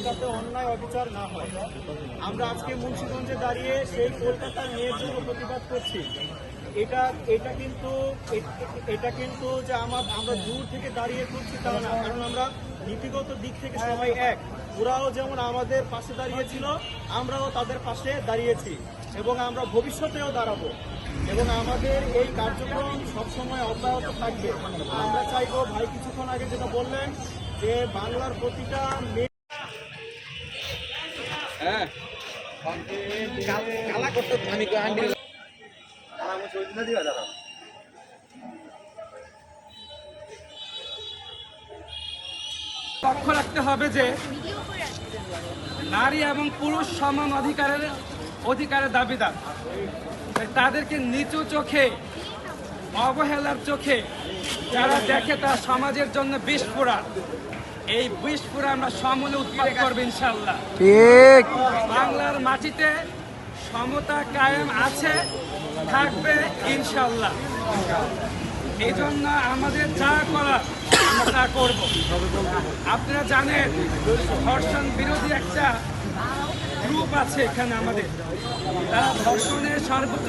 যাতে অন্যায় অবিচার না হয়। আমরা আজকে মুন্সিগঞ্জে দাঁড়িয়ে সেই কলকাতার মেয়ের জন্য প্রতিবাদ করছি। এটা কিন্তু যে আমরা দূর থেকে দাঁড়িয়ে করছি তা না, কারণ আমরা নীতিগত দিক থেকে সবাই এক। ওরাও যেমন আমাদের পাশে দাঁড়িয়েছিল, আমরাও তাদের পাশে দাঁড়িয়েছি এবং আমরা ভবিষ্যতেও দাঁড়াবো এবং আমাদের এই কার্যক্রম সবসময় অব্যাহত থাকবে। আমরা চাইবো, ভাই কিছুক্ষণ আগে যেটা বললেন যে বাংলার প্রতিটা মেয়ে লক্ষ্য রাখতে হবে যে নারী এবং পুরুষ সমান অধিকারের দাবিদার। তাদেরকে নিচু চোখে, অবহেলার চোখে যারা দেখে, তা সমাজের জন্য বিস্ফোরা। এই বিস্ফোরা আমরা সমূলে উৎপাদ করবো ইনশাল্লাহ। ঠিক। বাংলার মাটিতে সমতা কায়েম আছে, থাকবে ইনশাল্লাহ। এই জন্য আমাদের যা করার আমরা তা করব। আপনারা জানেন, ধর্ষণ বিরোধী একটা গ্রুপ আছে এখানে আমাদের, তারা ধর্ষণের সর্বোচ্চ